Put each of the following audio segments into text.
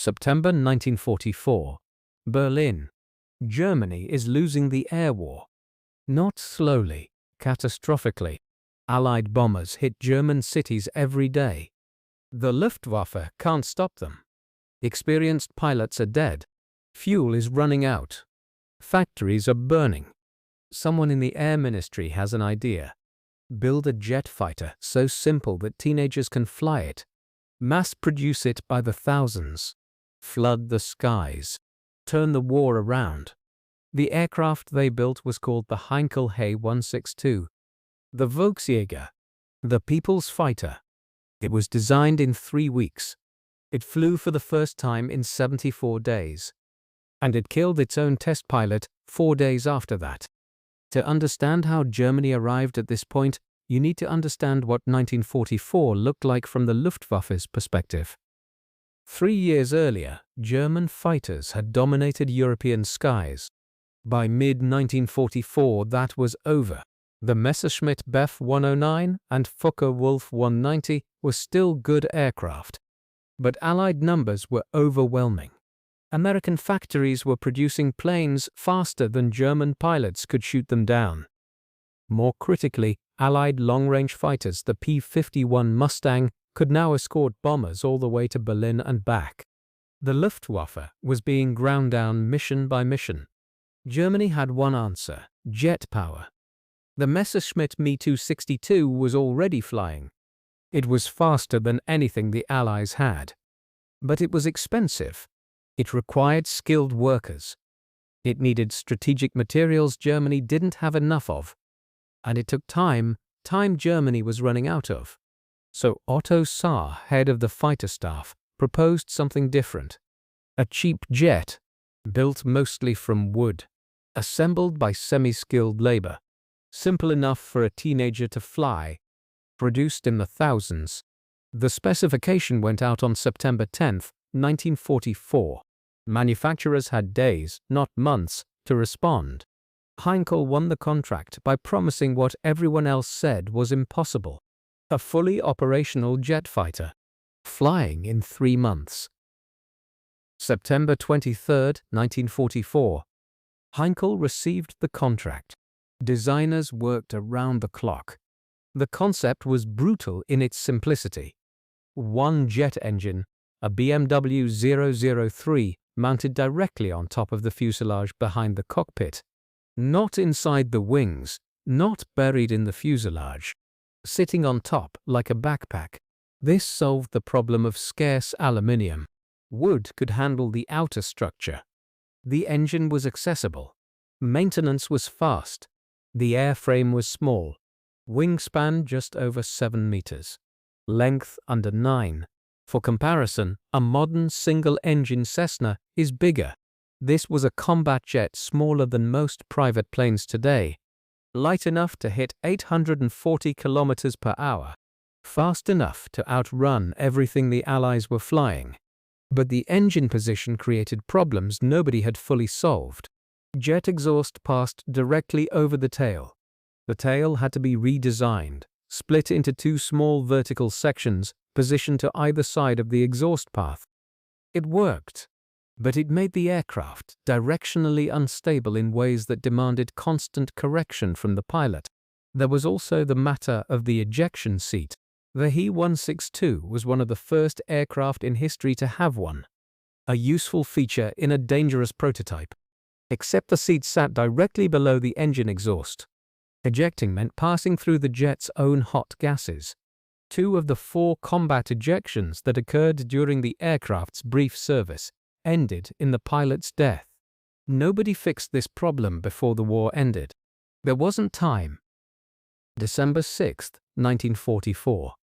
September 1944. Berlin. Germany is losing the air war. Not slowly, catastrophically. Allied bombers hit German cities every day. The Luftwaffe can't stop them. Experienced pilots are dead. Fuel is running out. Factories are burning. Someone in the Air Ministry has an idea. Build a jet fighter so simple that teenagers can fly it. Mass produce it by the thousands. Flood the skies. Turn the war around. The aircraft they built was called the Heinkel He-162. The Volksjäger. The People's Fighter. It was designed in 3 weeks. It flew for the first time in 74 days. And it killed its own test pilot 4 days after that. To understand how Germany arrived at this point, you need to understand what 1944 looked like from the Luftwaffe's perspective. 3 years earlier, German fighters had dominated European skies. By mid-1944, that was over. The Messerschmitt Bf 109 and Focke-Wulf 190 were still good aircraft. But Allied numbers were overwhelming. American factories were producing planes faster than German pilots could shoot them down. More critically, Allied long-range fighters, the P-51 Mustang, could now escort bombers all the way to Berlin and back. The Luftwaffe was being ground down mission by mission. Germany had one answer: jet power. The Messerschmitt Me-262 was already flying. It was faster than anything the Allies had. But it was expensive. It required skilled workers. It needed strategic materials Germany didn't have enough of. And it took time Germany was running out of. So Otto Saar, head of the fighter staff, proposed something different. A cheap jet, built mostly from wood, assembled by semi-skilled labor, simple enough for a teenager to fly, produced in the thousands. The specification went out on September 10, 1944. Manufacturers had days, not months, to respond. Heinkel won the contract by promising what everyone else said was impossible: a fully operational jet fighter, flying in 3 months. September 23, 1944. Heinkel received the contract. Designers worked around the clock. The concept was brutal in its simplicity. One jet engine, a BMW 003, mounted directly on top of the fuselage behind the cockpit. Not inside the wings, not buried in the fuselage. Sitting on top like a backpack. This solved the problem of scarce aluminium. Wood could handle the outer structure. The engine was accessible. Maintenance was fast. The airframe was small. Wingspan just over 7 meters. Length under 9. For comparison, a modern single-engine Cessna is bigger. This was a combat jet smaller than most private planes today. Light enough to hit 840 kilometers per hour. Fast enough to outrun everything the Allies were flying. But the engine position created problems nobody had fully solved. Jet exhaust passed directly over the tail. The tail had to be redesigned, split into 2 small vertical sections, positioned to either side of the exhaust path. It worked, but it made the aircraft directionally unstable in ways that demanded constant correction from the pilot. There was also the matter of the ejection seat. The He-162 was one of the first aircraft in history to have one, a useful feature in a dangerous prototype. Except the seat sat directly below the engine exhaust. Ejecting meant passing through the jet's own hot gases. 2 of the 4 combat ejections that occurred during the aircraft's brief service ended in the pilot's death. Nobody fixed this problem before the war ended. There wasn't time. December 6, 1944.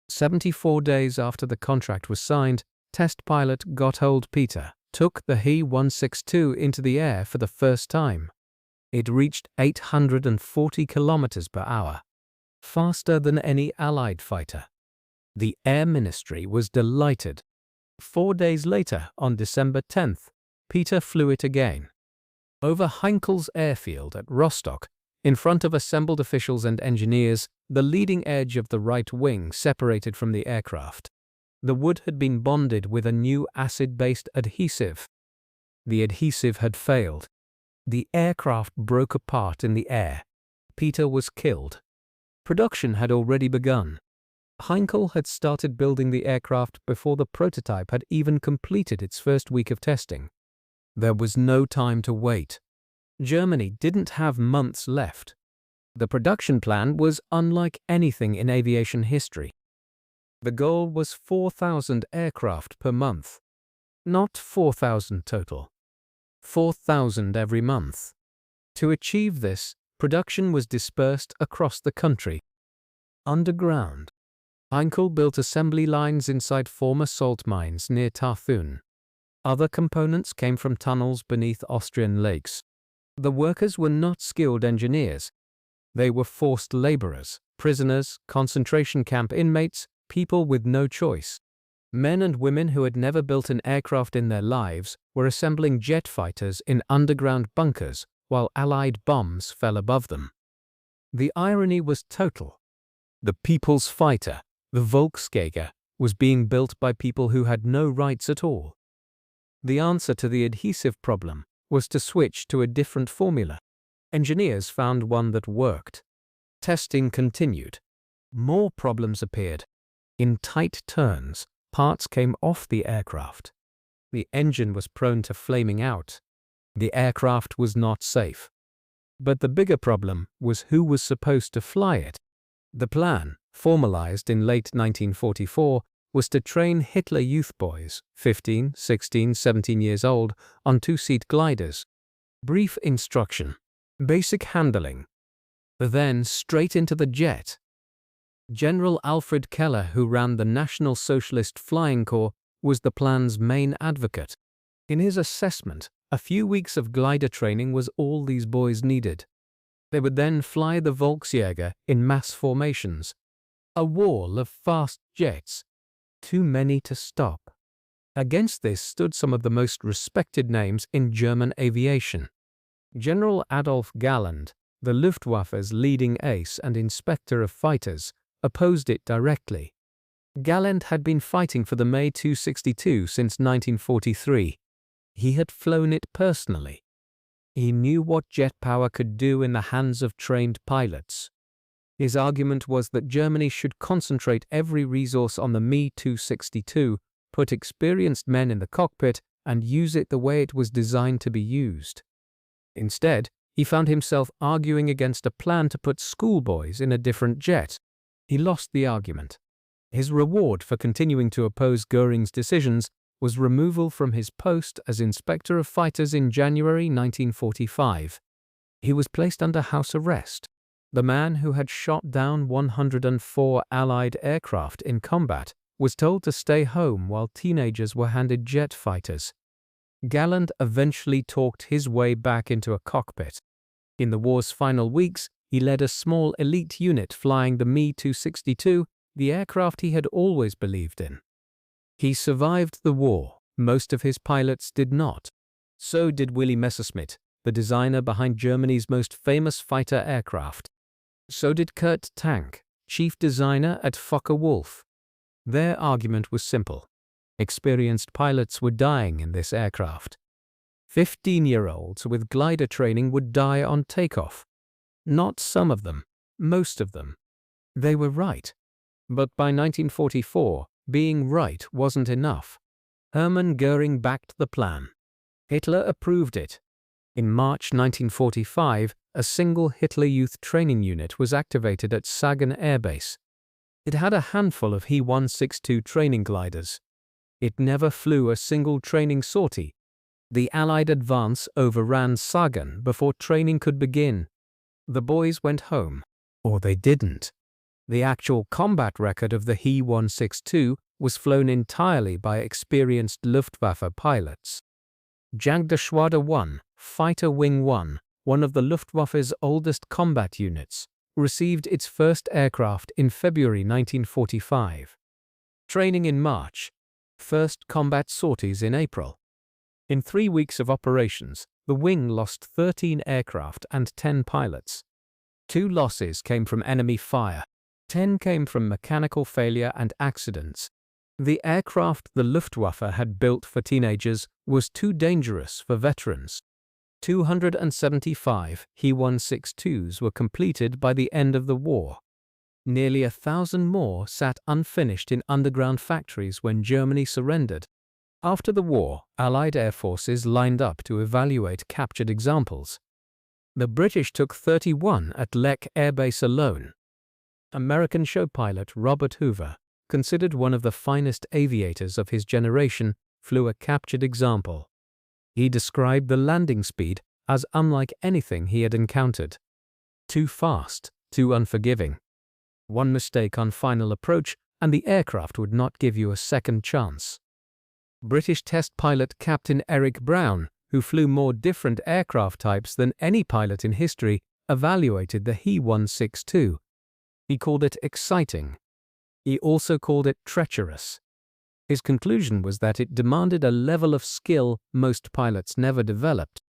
74 days after the contract was signed, test pilot Gotthold Peter took the He-162 into the air for the first time. It reached 840 kilometers per hour, faster than any Allied fighter. The Air Ministry was delighted. 4 days later, on December 10th, Peter flew it again. Over Heinkel's airfield at Rostock, in front of assembled officials and engineers, the leading edge of the right wing separated from the aircraft. The wood had been bonded with a new acid-based adhesive. The adhesive had failed. The aircraft broke apart in the air. Peter was killed. Production had already begun. Heinkel had started building the aircraft before the prototype had even completed its first week of testing. There was no time to wait. Germany didn't have months left. The production plan was unlike anything in aviation history. The goal was 4,000 aircraft per month. Not 4,000 total. 4,000 every month. To achieve this, production was dispersed across the country. Underground, Heinkel built assembly lines inside former salt mines near Tarthun. Other components came from tunnels beneath Austrian lakes. The workers were not skilled engineers. They were forced laborers, prisoners, concentration camp inmates, people with no choice. Men and women who had never built an aircraft in their lives were assembling jet fighters in underground bunkers while Allied bombs fell above them. The irony was total. The people's fighter, the Volksjäger, was being built by people who had no rights at all. The answer to the adhesive problem was to switch to a different formula. Engineers found one that worked. Testing continued. More problems appeared. In tight turns, parts came off the aircraft. The engine was prone to flaming out. The aircraft was not safe. But the bigger problem was who was supposed to fly it. The plan, formalized in late 1944, was to train Hitler Youth boys, 15, 16, 17 years old, on two-seat gliders. Brief instruction. Basic handling. Then straight into the jet. General Alfred Keller, who ran the National Socialist Flying Corps, was the plan's main advocate. In his assessment, a few weeks of glider training was all these boys needed. They would then fly the Volksjäger in mass formations. A wall of fast jets. Too many to stop. Against this stood some of the most respected names in German aviation. General Adolf Galland, the Luftwaffe's leading ace and inspector of fighters, opposed it directly. Galland had been fighting for the May 262 since 1943. He had flown it personally. He knew what jet power could do in the hands of trained pilots. His argument was that Germany should concentrate every resource on the Me 262, put experienced men in the cockpit, and use it the way it was designed to be used. Instead, he found himself arguing against a plan to put schoolboys in a different jet. He lost the argument. His reward for continuing to oppose Göring's decisions was removal from his post as Inspector of Fighters in January 1945. He was placed under house arrest. The man who had shot down 104 Allied aircraft in combat was told to stay home while teenagers were handed jet fighters. Galland eventually talked his way back into a cockpit. In the war's final weeks, he led a small elite unit flying the Me 262, the aircraft he had always believed in. He survived the war. Most of his pilots did not. So did Willy Messerschmitt, the designer behind Germany's most famous fighter aircraft. So did Kurt Tank, chief designer at Focke-Wulf. Their argument was simple. Experienced pilots were dying in this aircraft. 15-year-olds with glider training would die on takeoff. Not some of them, most of them. They were right. But by 1944, being right wasn't enough. Hermann Göring backed the plan. Hitler approved it. In March 1945, a single Hitler Youth training unit was activated at Sagan Air Base. It had a handful of He-162 training gliders. It never flew a single training sortie. The Allied advance overran Sagan before training could begin. The boys went home. Or they didn't. The actual combat record of the He-162 was flown entirely by experienced Luftwaffe pilots. Jagdgeschwader 1, Fighter Wing 1, one of the Luftwaffe's oldest combat units, received its first aircraft in February 1945. Training in March. First combat sorties in April. In 3 weeks of operations, the wing lost 13 aircraft and 10 pilots. 2 losses came from enemy fire. 10 came from mechanical failure and accidents. The aircraft the Luftwaffe had built for teenagers was too dangerous for veterans. 275 He-162s were completed by the end of the war. Nearly 1,000 more sat unfinished in underground factories when Germany surrendered. After the war, Allied air forces lined up to evaluate captured examples. The British took 31 at Lech Air Base alone. American show pilot Robert Hoover, considered one of the finest aviators of his generation, flew a captured example. He described the landing speed as unlike anything he had encountered. Too fast, too unforgiving. One mistake on final approach and the aircraft would not give you a second chance. British test pilot Captain Eric Brown, who flew more different aircraft types than any pilot in history, evaluated the He-162. He called it exciting. He also called it treacherous. His conclusion was that it demanded a level of skill most pilots never developed.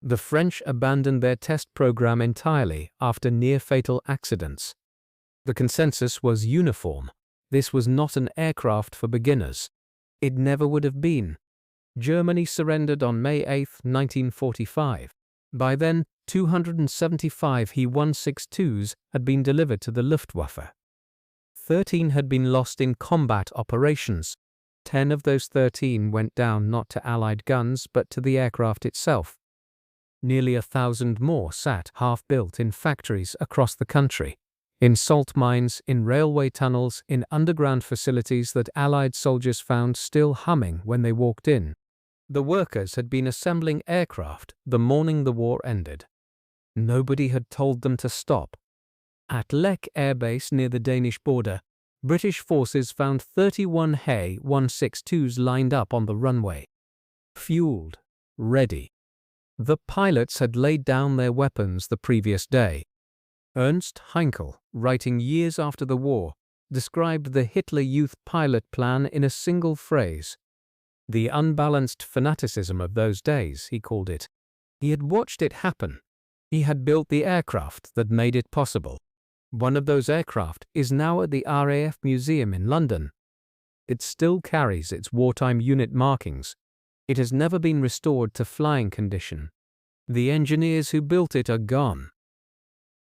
The French abandoned their test program entirely after near-fatal accidents. The consensus was uniform. This was not an aircraft for beginners. It never would have been. Germany surrendered on May 8, 1945. By then, 275 He-162s had been delivered to the Luftwaffe. 13 had been lost in combat operations. 10 of those 13 went down not to Allied guns but to the aircraft itself. Nearly 1,000 more sat half-built in factories across the country, in salt mines, in railway tunnels, in underground facilities that Allied soldiers found still humming when they walked in. The workers had been assembling aircraft the morning the war ended. Nobody had told them to stop. At Lech Air Base near the Danish border, British forces found 31 He-162s lined up on the runway. Fueled, ready. The pilots had laid down their weapons the previous day. Ernst Heinkel, writing years after the war, described the Hitler Youth pilot plan in a single phrase. The unbalanced fanaticism of those days, he called it. He had watched it happen. He had built the aircraft that made it possible. One of those aircraft is now at the RAF Museum in London. It still carries its wartime unit markings. It has never been restored to flying condition. The engineers who built it are gone.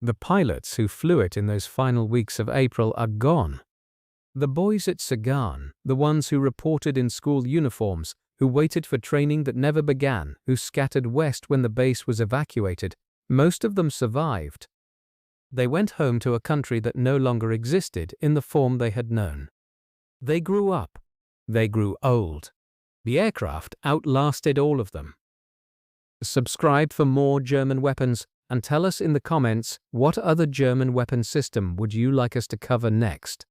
The pilots who flew it in those final weeks of April are gone. The boys at Sagan, the ones who reported in school uniforms, who waited for training that never began, who scattered west when the base was evacuated, most of them survived. They went home to a country that no longer existed in the form they had known. They grew up. They grew old. The aircraft outlasted all of them. Subscribe for more German weapons and tell us in the comments what other German weapon system would you like us to cover next.